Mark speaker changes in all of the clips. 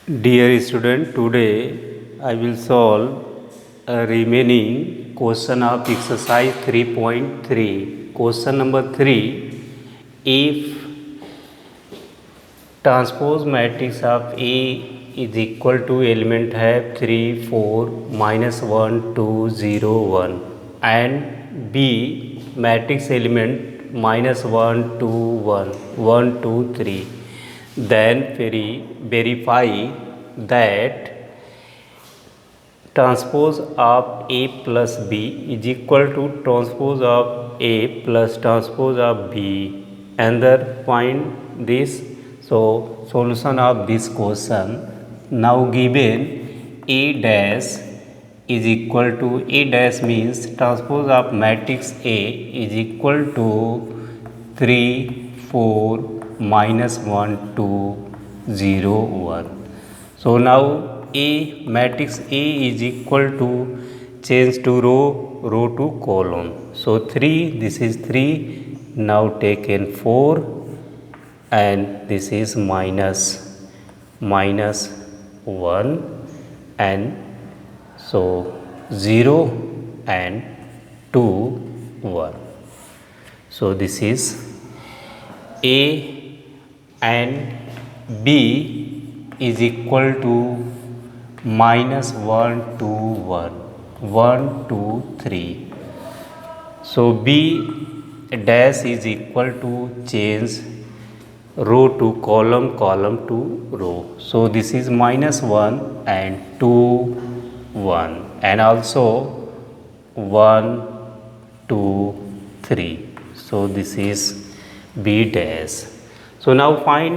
Speaker 1: Dear student, today I will solve a remaining question of exercise 3.3. Question number 3. If transpose matrix of A is equal to element have 3, 4, -1, 2, 0, 1 and B matrix element -1, 2, 1, 1, 2, 3, then verify that transpose of A plus B is equal to transpose of A plus transpose of B, and then find this. So solution of this question now given A dash is equal to A dash means transpose of matrix A is equal to 3, 4, -1, 2, 0, 1. So now A matrix A is equal to change to row to column. So 3, this is 3, now take in 4 and this is minus 1 and so 0 and 2, 1. So this is A and B is equal to -1, 2, 1, 1, 2, 3. So B dash is equal to change row to column, column to row. So this is -1 and 2, 1 and also 1, 2, 3. So this is B dash. So now find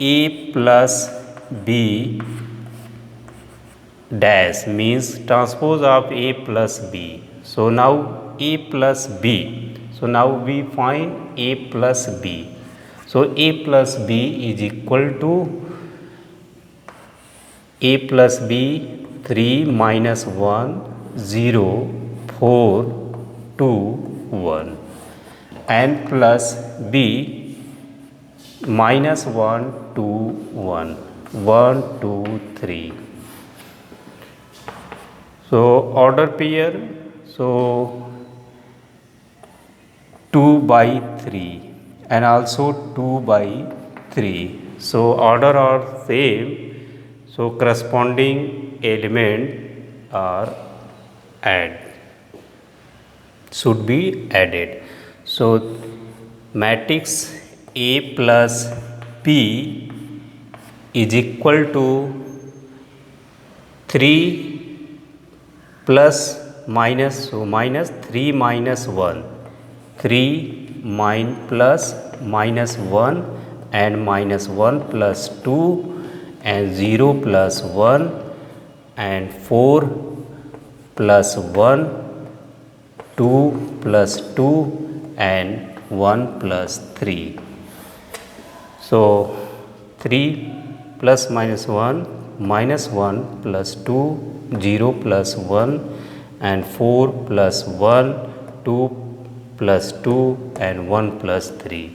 Speaker 1: A plus B dash means transpose of A plus B. So now A plus B. So now we find A plus B. So A plus B is equal to A plus B 3 minus 1 0 4 2 1 and plus B -1 2 1 1 2 3. So order pair, so 2 by 3 and also 2 by 3. So order are same, so corresponding element are should be added. So matrix A plus B is equal to 3 plus minus, so minus 3 minus 1, 3 plus -1 and -1 plus 2 and 0 plus 1 and 4 plus 1, 2 plus 2 and 1 plus 3. So 3 plus -1 -1 plus 2 0 plus 1 and 4 plus 1 2 plus 2 and 1 plus 3.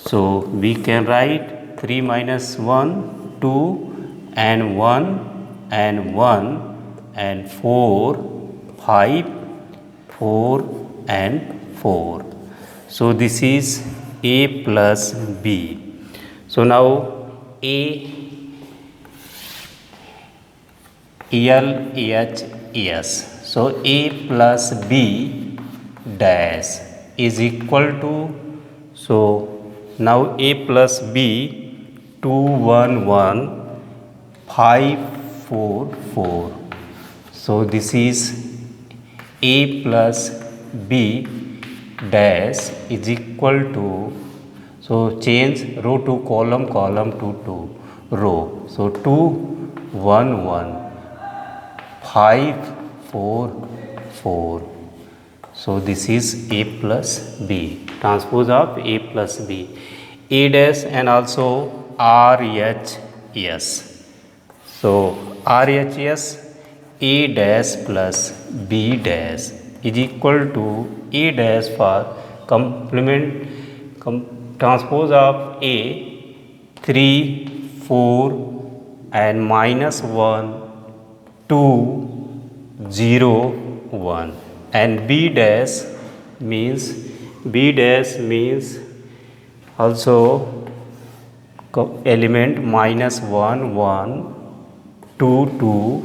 Speaker 1: So we can write 3 minus 1 2 and 1 and 1 and 4 5 4 and 4. So this is A plus B. So now A L H S. So A plus B dash is equal to, so now A plus B 2 1 1 5 4 4. So this is A plus B dash is equal to, so change row to column, column to row. So 2 1 1 5 4 4. So this is A plus B, transpose of A plus B. A dash and also RHS. So RHS A dash plus B dash is equal to A dash for complement transpose of A 3 4 and minus 1 2 0 1, and b dash means also element minus 1 1 2 2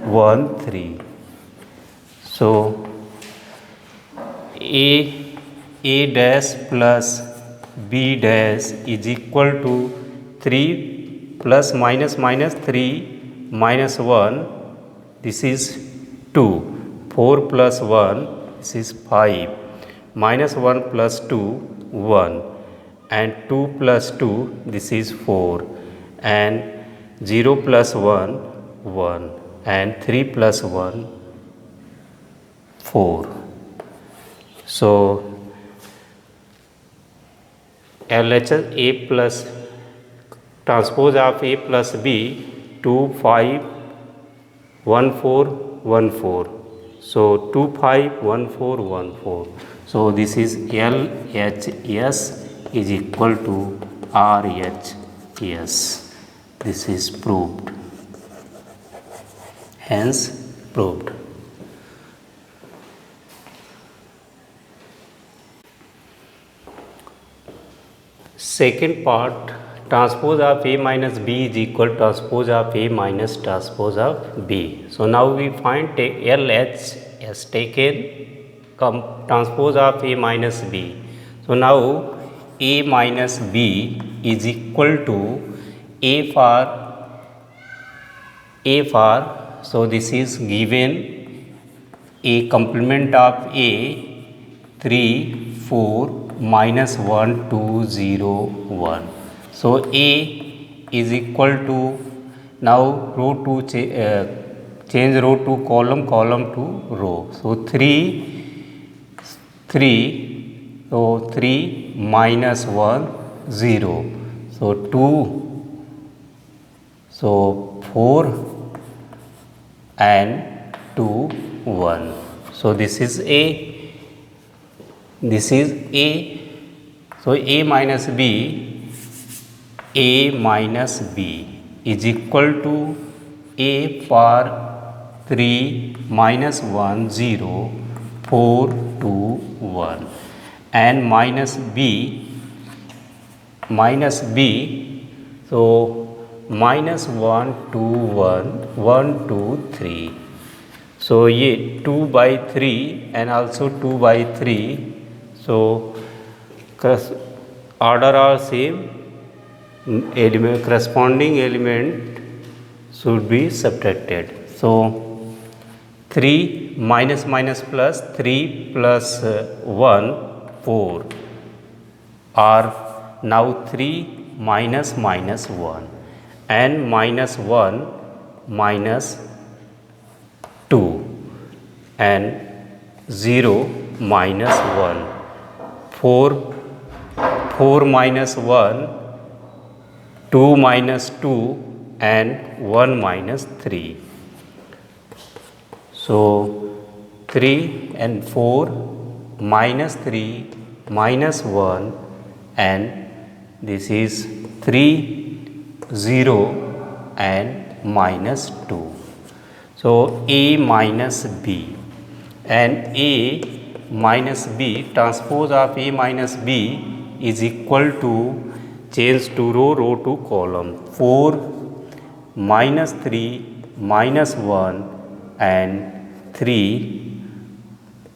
Speaker 1: 1 3. So a dash plus b dash is equal to 3 plus minus 3 minus 1, this is 2, 4 plus 1, this is 5, minus 1 plus 2 1, and 2 plus 2, this is 4, and 0 plus 1 1, and 3 plus 1 4. So LHS A plus transpose of A plus B 2 5 1 4 1 4. So 2 5 1 4 1 4. So this is LHS is equal to RHS. This is proved. Hence proved. Second part, transpose of A minus B is equal to transpose of A minus transpose of B. So now we find LHS taken transpose of A minus B. So now A minus B is equal to A for, so this is given A complement of A 3 4 minus 1 2 0 1. So A is equal to, now row to change row to column, column to row. So 3 so 3 minus 1 0. So 2, so 4 and 2 1. So this is A. This is A. So A minus B is equal to A for 3 minus 1 0 4 2 1, and minus B, so minus 1 2 1 1 2 3. So ये 2 by 3 and also 2 by 3. So order are same, element corresponding element should be subtracted. So 3 minus plus 3 plus 1 4 are now 3 minus 1, and minus 1 minus 2, and 0 minus 1, 4 minus 1, 2 minus 2, and 1 minus 3. So 3 and 4 minus 3 minus 1, and this is 3 0 and minus 2. So A minus B, and A minus B, transpose of A minus B is equal to, change to row to column, 4 minus 3 minus 1, and 3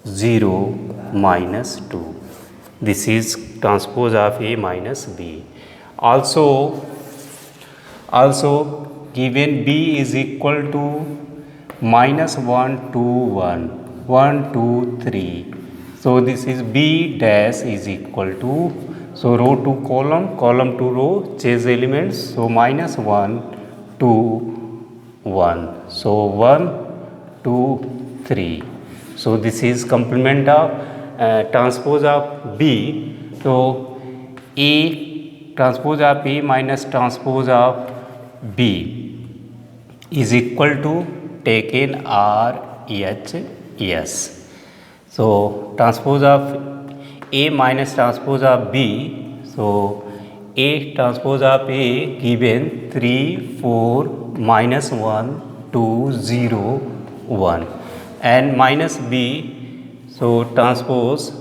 Speaker 1: 0 minus 2. This is transpose of A minus B. Also given B is equal to minus 1 2 1 1 2 3. So this is B dash is equal to, so row to column, column to row, change elements. So minus 1 2 1. So 1 2 3. So this is complement of transpose of B. So A transpose of A minus transpose of B is equal to, taken RHS. So transpose of A minus transpose of B, so A transpose of A given 3, 4, minus 1, 2, 0, 1, and minus B, so transpose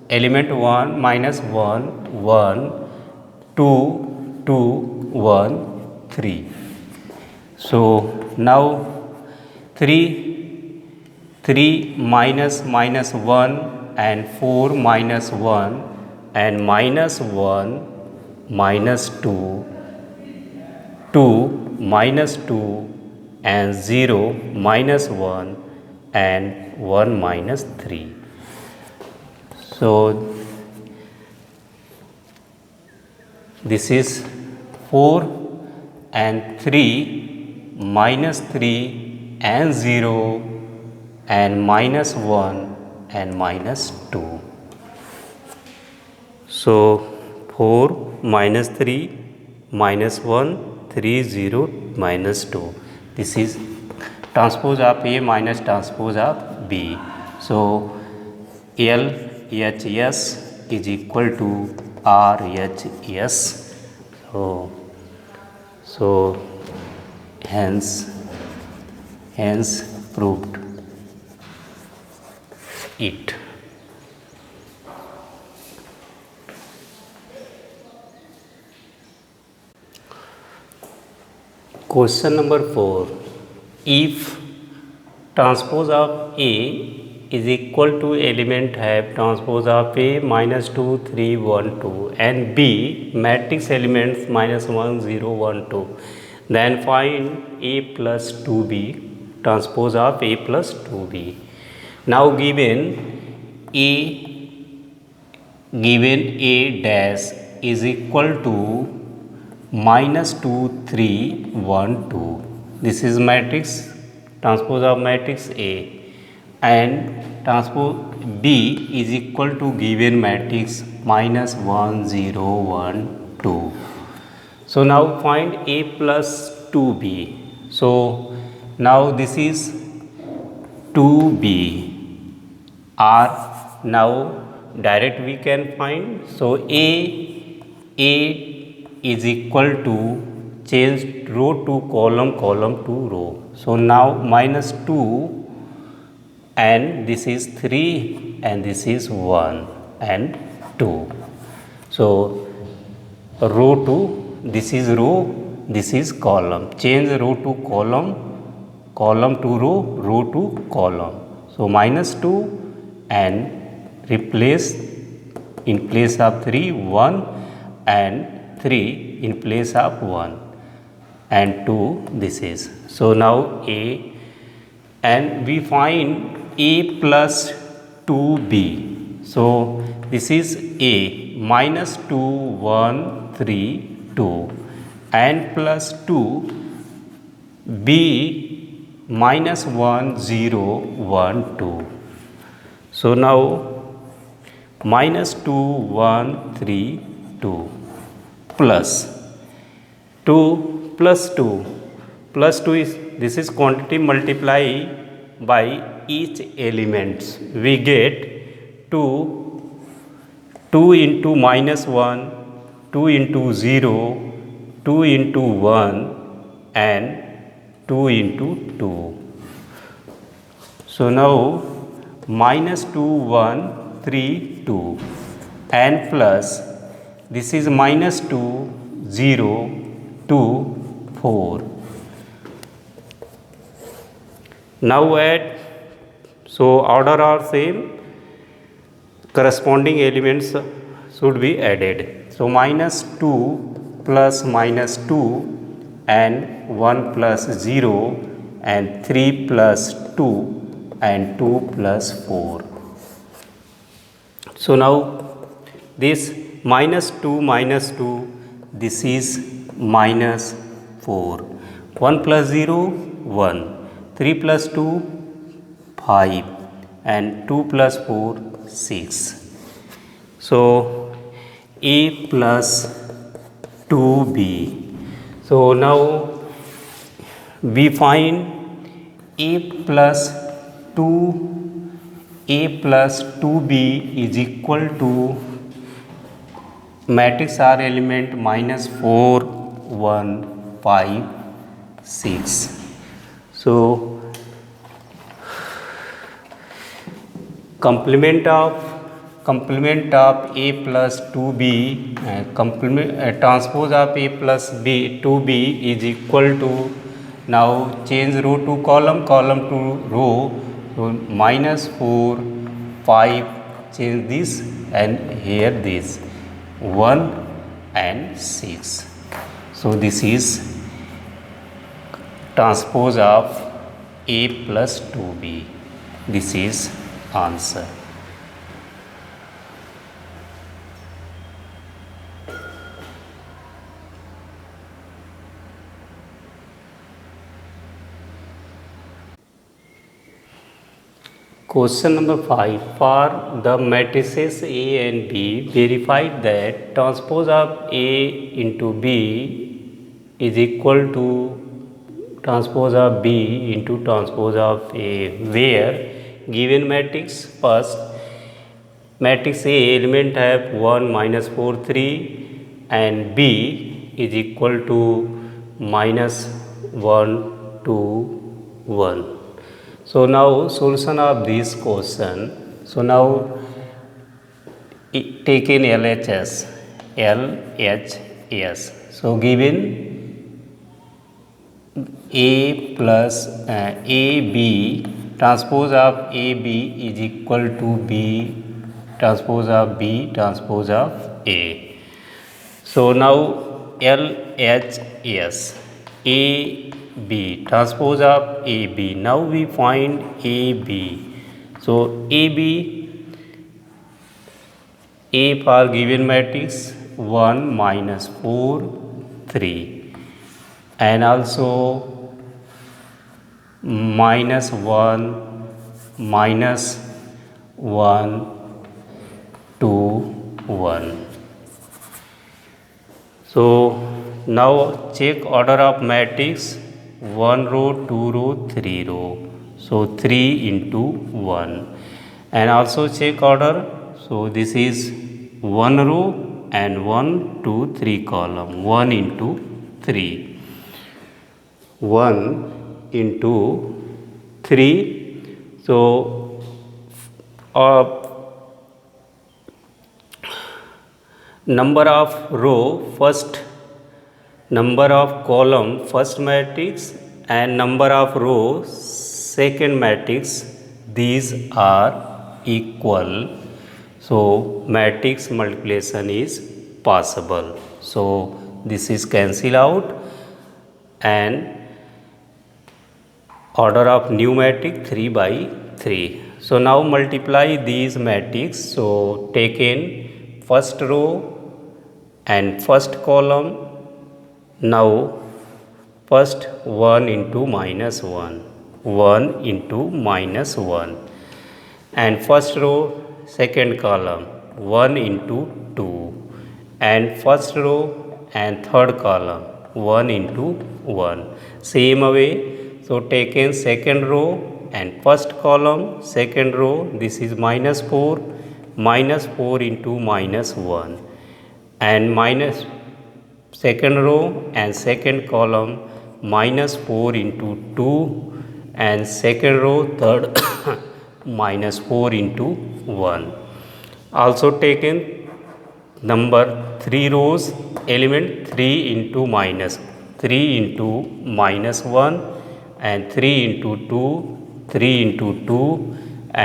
Speaker 1: element 1, minus 1, 1, 2, 2, 1, 3. So now 3 minus 1 and 4 minus 1 and minus 1 minus 2, 2 minus 2 and 0 minus 1 and 1 minus 3. So this is 4 and 3 minus 3 and 0 and minus 1 and minus 2. So 4 minus 3 minus 1 3 0 minus 2. This is transpose of A minus transpose of B. So LHS is equal to RHS. So hence proved it. Question number 4. If transpose of A is equal to element have transpose of A minus 2, 3, 1, 2 and B matrix elements minus 1, 0, 1, 2, then find A plus 2B transpose of A plus 2B. Now given A dash is equal to minus 2, 3, 1, 2. This is matrix, transpose of matrix A, and transpose B is equal to given matrix minus 1, 0, 1, 2. So now find A plus 2B. So now this is 2B R. Now direct we can find. So A is equal to change row to column, column to row. So now minus 2 and this is 3 and this is 1 and 2. So row to, this is row, this is column. Change row to column, column to row, row to column. So minus 2 and replace in place of 3 1 and 3 in place of 1 and 2 this is. So now A, and we find A plus 2B. So this is A minus 2 1 3 2 and plus 2 B minus 1 0 1 2. So now minus 2 1 3 2 plus 2 plus 2 plus 2 is, this is quantity multiply by each elements. We get 2 into minus 1, 2 into 0, 2 into 1 and 2 into 2. So now minus 2 1 3 2 and plus this is minus 2 0 2 4. Now add, so order are same, corresponding elements should be added. So minus 2 plus minus 2 and 1 plus 0 and 3 plus 2 and 2 plus 4. So now this minus 2, this is minus 4. 1 plus 0, 1. 3 plus 2, 5. And 2 plus 4, 6. So A plus 2B. So now we find A plus 2B is equal to matrix are element -4 1 5 6. So complement of A plus 2B, transpose of A plus B 2B is equal to, now change row to column, column to row. So -4 5, change this and here this 1 and 6. So this is transpose of A plus 2B. This is answer. Question number 5. For the matrices A and B, verify that transpose of A into B is equal to transpose of B into transpose of A, where given matrix, first matrix A element have 1 -4 3 and B is equal to -1 2 1. So now solution of this question. So now take in LHS. So given A plus AB, transpose of AB is equal to B transpose of B transpose of A. So now LHS AB transpose of AB. Now we find AB. So AB, A for given matrix 1 -4 3 and also -1 -1 2 1. So now check order of matrix, 1 row 2 row 3 row. So 3 into 1 and also check order. So this is 1 row and 1 2 3 column, 1 into 3 1 into 3. So number of row first, number of column first matrix and number of row second matrix, these are equal. So matrix multiplication is possible. So this is cancel out and order of new matrix 3 by 3. So now multiply these matrix. So take in first row and first column. Now first 1 into -1, 1 into -1 and first row second column 1 into 2 and first row and third column 1 into 1. Same way, so take in second row and first column second row, this is -4 into -1 and minus second row and second column -4 into 2 and second row third -4 into 1. Also taken number 3 rows element 3 into -1 and 3 into 2, 3 into 2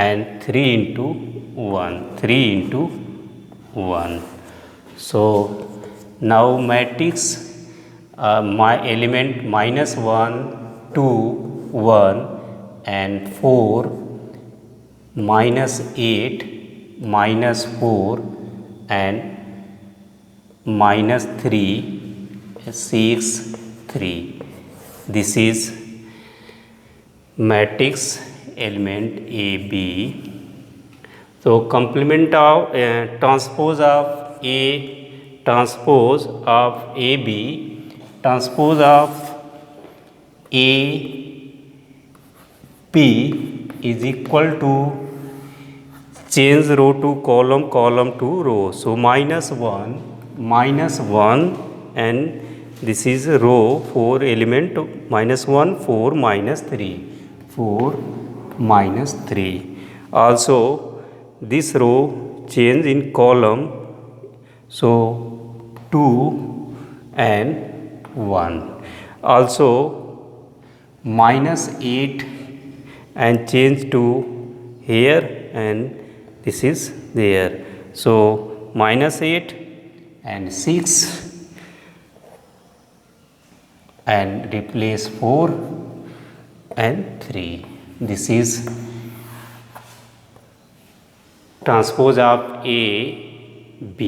Speaker 1: and 3 into 1, 3 into 1. So now matrix my element -1 2 1 and 4 -8 -4 and -3 6 3. This is matrix element AB. So complement of transpose of A, transpose of AB, transpose of A P is equal to change row to column, column to row. So -1 -1, and this is row 4 element -1, 4, -3, 4, -3. Also this row change in column, so 2 and 1. Also -8 and change to here, and this is there. So -8 and 6 and replace 4 and 3. This is transpose of A B,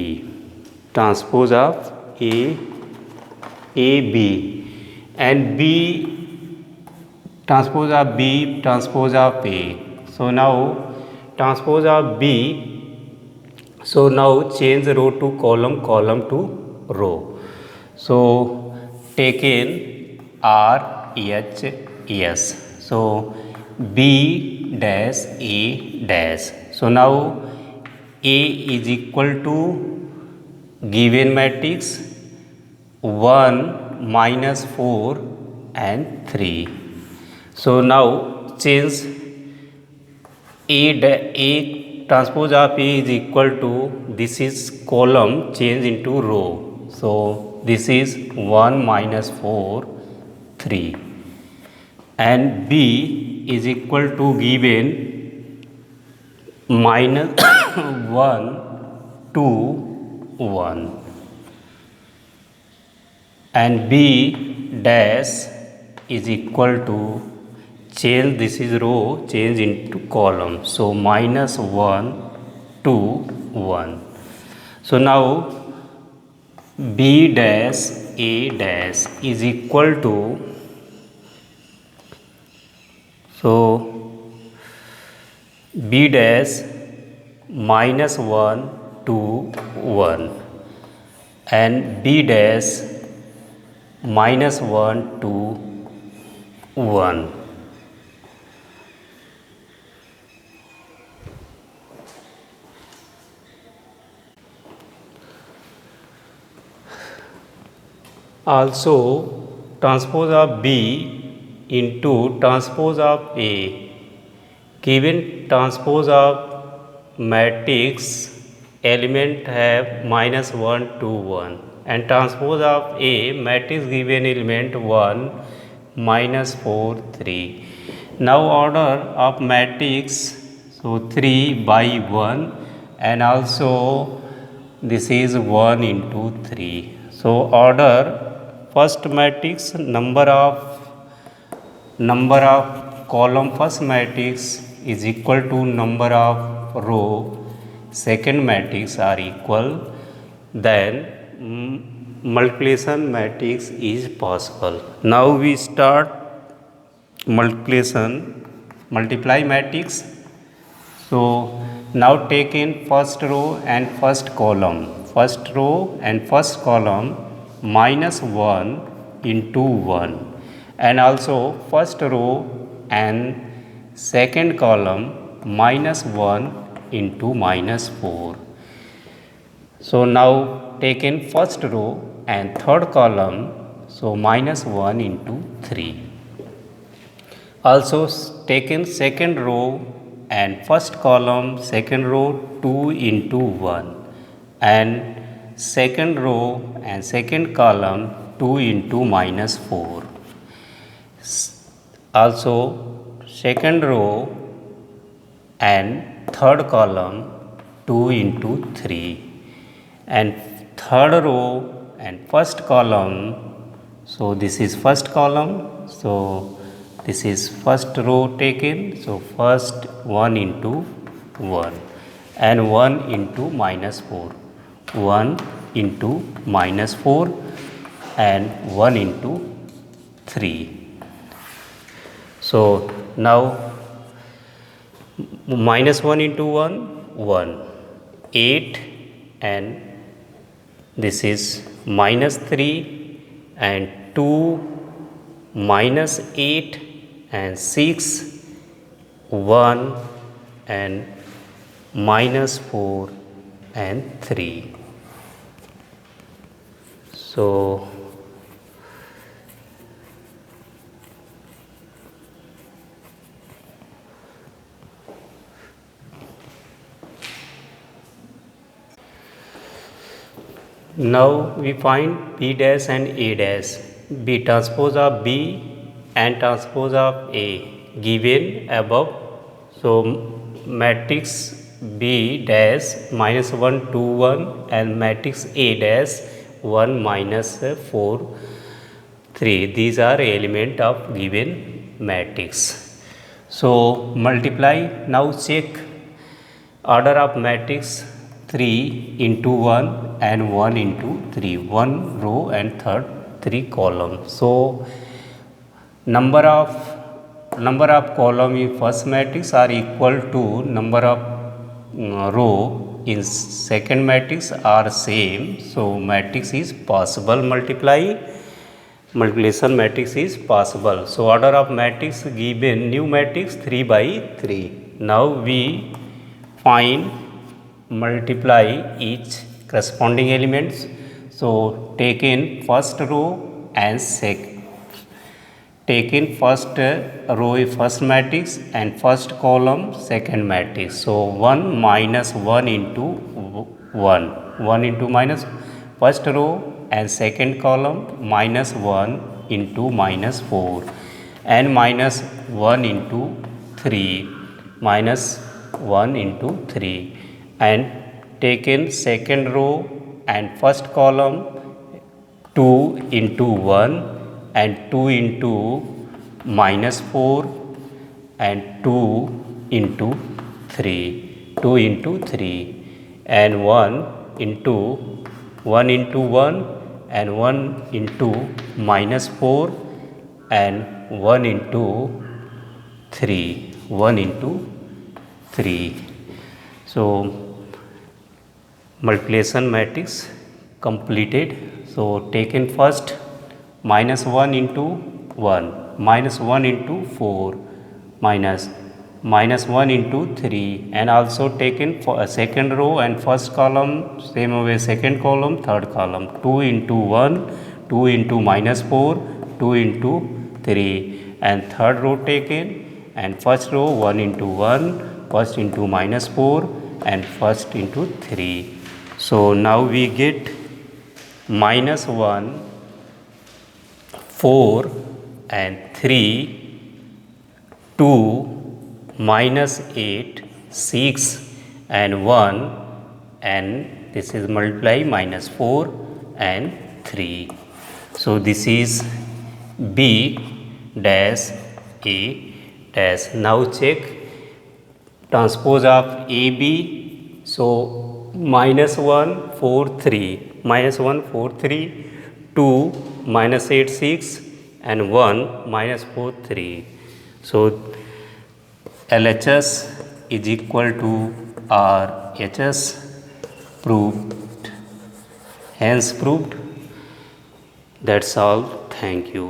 Speaker 1: transpose of A B, and B transpose of B, transpose of A. So now transpose of B, so now change row to column, column to row. So take in R H S, so B dash A dash. So now A is equal to given matrix 1 -4 and 3. So now change A transpose of A is equal to, this is column, change into row. So this is 1 -4 3, and B is equal to given -1 2 1, and B dash is equal to, change, this is row, change into column, so -1 2 1. So now B dash A dash is equal to, so B dash -1 2 1, and B dash -1 2 1. Also transpose of B into transpose of A, given transpose of matrix element have -1 2 1, and transpose of A matrix given element 1 -4 3. Now order of matrix, so 3 by 1, and also this is 1 into 3. So order first matrix, number of column first matrix is equal to number of row second matrix are equal, then multiplication matrix is possible. Now we start multiplication, multiply matrix. So now take in first row and first column, first row and first column -1 into 1, and also first row and second column -1 into -4. So now take in first row and third column, so -1 into 3. Also take in second row and first column, second row 2 into 1, and second row and second column 2 into -4. Also second row and third column 2 into 3, and third row and first column, so this is first column, so this is first row taken, so first 1 into 1, and 1 into -4, 1 into -4, and 1 into 3. So now -1 into 1 1, 8, and this is -3 and 2, -8 and 6, 1 and -4 and 3. So now we find B dash and A dash, B transpose of B and transpose of A given above. So matrix B dash -1 2 1 and matrix A dash 1 -4 3, these are element of given matrix. So multiply, now check order of matrix 3 into 1 and 1 into 3, 1 row and third 3 column. So number of column in first matrix are equal to number of row in second matrix are same. So matrix is possible, multiplication matrix is possible. So order of matrix given new matrix 3 by 3. Now we find multiply each corresponding elements. So take in first row and take in first row first matrix and first column second matrix. So 1 minus 1 into 1, 1 into minus first row and second column minus 1 into minus 4 and minus 1 into 3 minus 1 into 3 and take in second row and first column 2 into 1 and 2 into minus 4 and 2 into 3, 2 into 3 and 1 into 1 into 1 and 1 into minus 4 and 1 into 3, 1 into 3. So multiplication matrix completed. So take in first minus 1 into 1, minus 1 into 4 minus 1 into 3 and also taken for a second row and first column same way second column third column 2 into 1, 2 into minus 4, 2 into 3 and third row taken and first row 1 into 1, first into minus 4 and first into 3. So now we get minus 1, 4 and 3, 2, minus 8, 6 and 1 and this is multiply minus 4 and 3. So this is B dash A dash. Now check transpose of AB. So minus 1 4 3, minus 1 4 3, 2 minus 8 6 and 1 minus 4 3. So LHS is equal to RHS, proved, hence proved. That's all. Thank you.